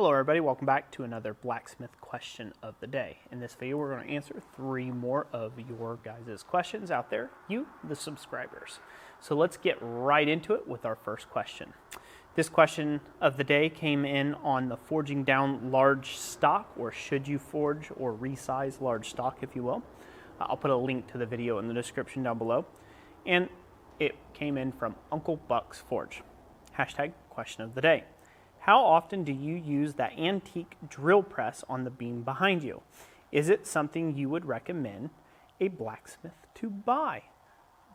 Hello everybody, welcome back to another Blacksmith question of the day. In this video we're going to answer 3 more of your guys' questions out there, you, the subscribers. So let's get right into it with our first question. This question of the day came in on the forging down large stock, or should you forge or resize large stock, if you will. I'll put a link to the video in the description down below. And it came in from Uncle Buck's Forge. Hashtag question of the day. How often do you use that antique drill press on the beam behind you? Is it something you would recommend a blacksmith to buy?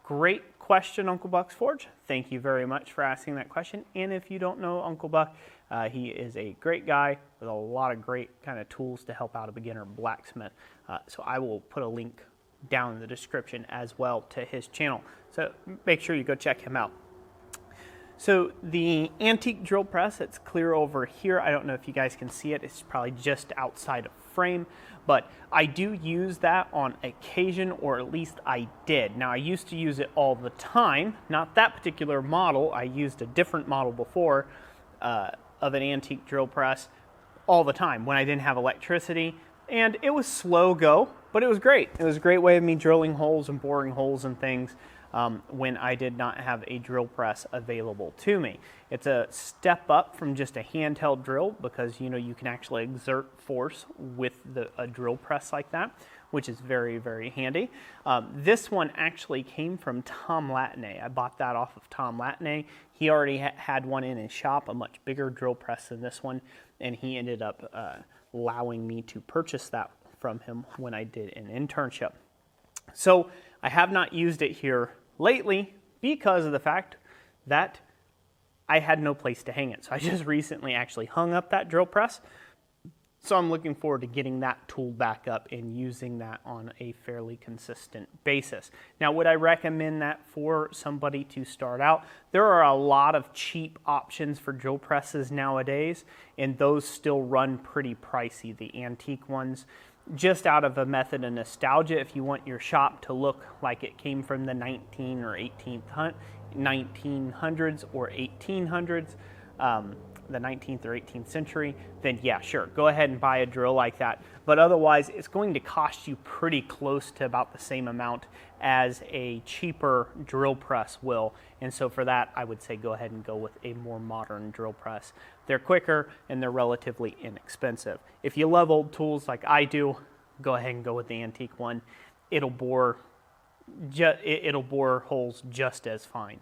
Great question, Uncle Buck's Forge. Thank you very much for asking that question. And if you don't know Uncle Buck, he is a great guy with a lot of great kind of tools to help out a beginner blacksmith. So I will put a link down in the description as well to his channel. So make sure you go check him out. So the antique drill press, it's clear over here. I don't know if you guys can see it. It's probably just outside of frame, but I do use that on occasion, or at least I did. Now I used to use it all the time, not that particular model. I used a different model before of an antique drill press all the time when I didn't have electricity, and it was slow go, but it was great. It was a great way of me drilling holes and boring holes and things when I did not have a drill press available to me. It's a step up from just a handheld drill because you can actually exert force with a drill press like that, which is very, very handy. This one actually came from Tom Latney. I bought that off of Tom Latney. He already had one in his shop, a much bigger drill press than this one, and he ended up allowing me to purchase that from him when I did an internship. So I have not used it here lately because of the fact that I had no place to hang it. So I just recently actually hung up that drill press. So I'm looking forward to getting that tool back up and using that on a fairly consistent basis. Now, would I recommend that for somebody to start out? There are a lot of cheap options for drill presses nowadays, and those still run pretty pricey, the antique ones. Just out of a method of nostalgia, if you want your shop to look like it came from the 1900s or 1800s, the 19th or 18th century, then yeah, sure, go ahead and buy a drill like that. But otherwise, it's going to cost you pretty close to about the same amount as a cheaper drill press will. And so for that, I would say go ahead and go with a more modern drill press. They're quicker and they're relatively inexpensive. If you love old tools like I do, go ahead and go with the antique one. It'll bore holes just as fine.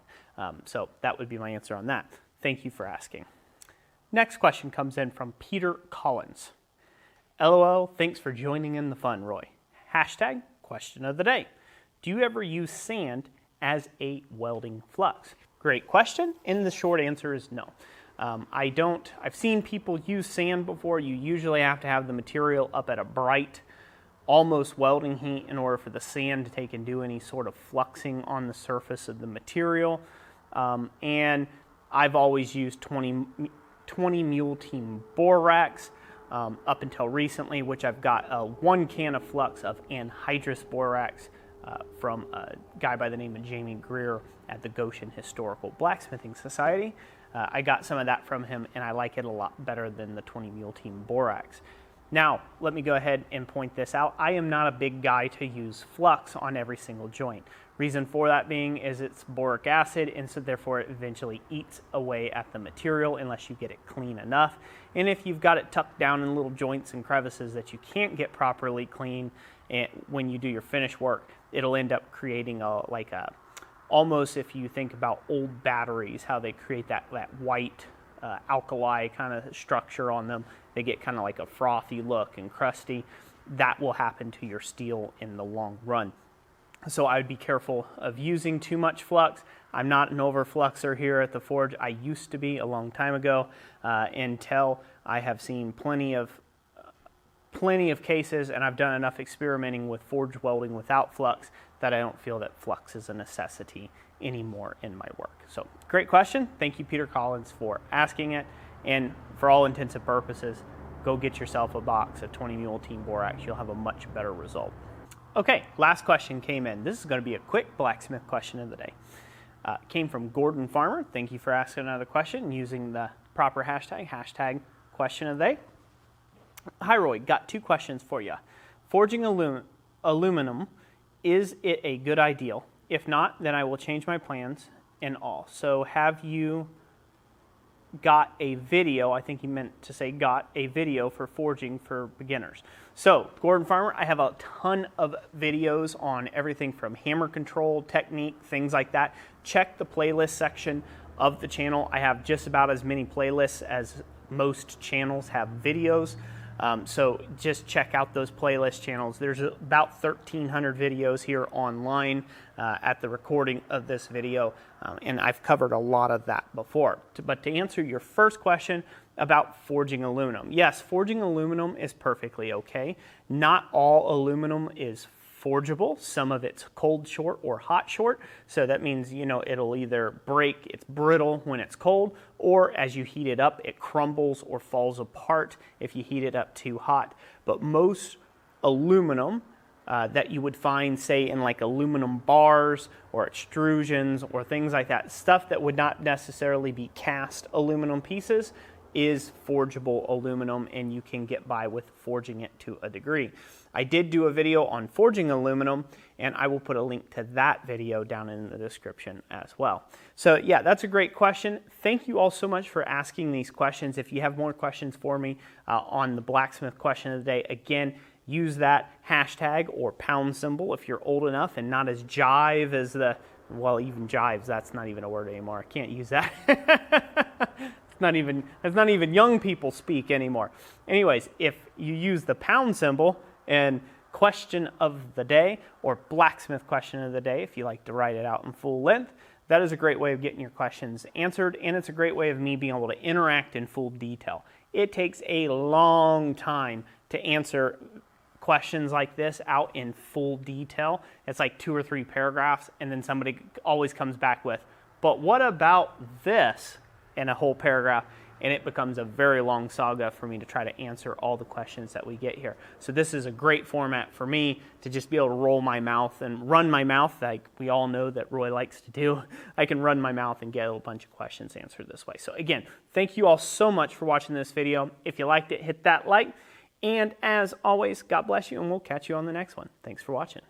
So that would be my answer on that. Thank you for asking. Next question comes in from Peter Collins. LOL, thanks for joining in the fun, Roy. Hashtag question of the day. Do you ever use sand as a welding flux? Great question, and the short answer is no. I don't. I've seen people use sand before. You usually have to have the material up at a bright, almost welding heat in order for the sand to take and do any sort of fluxing on the surface of the material. And I've always used 20 Mule Team borax up until recently, which I've got 1 can of flux of anhydrous borax from a guy by the name of Jamie Greer at the Goshen Historical Blacksmithing Society. I got some of that from him, and I like it a lot better than the 20 Mule Team borax. Now, let me go ahead and point this out. I am not a big guy to use flux on every single joint. Reason for that being is it's boric acid, and so therefore it eventually eats away at the material unless you get it clean enough. And if you've got it tucked down in little joints and crevices that you can't get properly clean, and when you do your finish work, it'll end up creating almost, if you think about old batteries, how they create that white alkali kind of structure on them. They get kind of like a frothy look and crusty. That will happen to your steel in the long run. So I would be careful of using too much flux. I'm not an overfluxer here at the forge. I used to be a long time ago until I have seen plenty of cases, and I've done enough experimenting with forge welding without flux that I don't feel that flux is a necessity anymore in my work. So great question. Thank you, Peter Collins, for asking it. And for all intents and purposes, go get yourself a box of 20 Mule Team borax. You'll have a much better result. Okay, last question came in. This is going to be a quick blacksmith question of the day. Came from Gordon Farmer. Thank you for asking another question using the proper hashtag question of the day. Hi Roy, got 2 questions for you. Forging aluminum, is it a good idea? If not, then I will change my plans and all. So have you got a video, I think he meant to say got a video for forging for beginners. So Gordon Farmer, I have a ton of videos on everything from hammer control, technique, things like that. Check the playlist section of the channel. I have just about as many playlists as most channels have videos. So just check out those playlist channels. There's about 1,300 videos here online at the recording of this video, and I've covered a lot of that before. But to answer your first question about forging aluminum, yes, forging aluminum is perfectly okay. Not all aluminum is forgeable. Some of it's cold short or hot short. So that means, you know, it'll either break, it's brittle when it's cold, or as you heat it up, it crumbles or falls apart if you heat it up too hot. But most aluminum that you would find, say, in like aluminum bars or extrusions or things like that, stuff that would not necessarily be cast aluminum pieces, is forgeable aluminum, and you can get by with forging it to a degree. I did do a video on forging aluminum, and I will put a link to that video down in the description as well. So yeah, that's a great question. Thank you all so much for asking these questions. If you have more questions for me on the Blacksmith question of the day, again, use that hashtag or pound symbol if you're old enough and not as jive as the, well, even jives, that's not even a word anymore. I can't use that. That's not even young people speak anymore. Anyways, if you use the pound symbol and question of the day or Blacksmith question of the day, if you like to write it out in full length, that is a great way of getting your questions answered, and it's a great way of me being able to interact in full detail. It takes a long time to answer questions like this out in full detail. It's like 2 or 3 paragraphs, and then somebody always comes back with, but what about this? In a whole paragraph, and it becomes a very long saga for me to try to answer all the questions that we get here. So this is a great format for me to just be able to roll my mouth and run my mouth like we all know that Roy likes to do. I can run my mouth and get a bunch of questions answered this way. So again, thank you all so much for watching this video. If you liked it, hit that like. And as always, God bless you, and we'll catch you on the next one. Thanks for watching.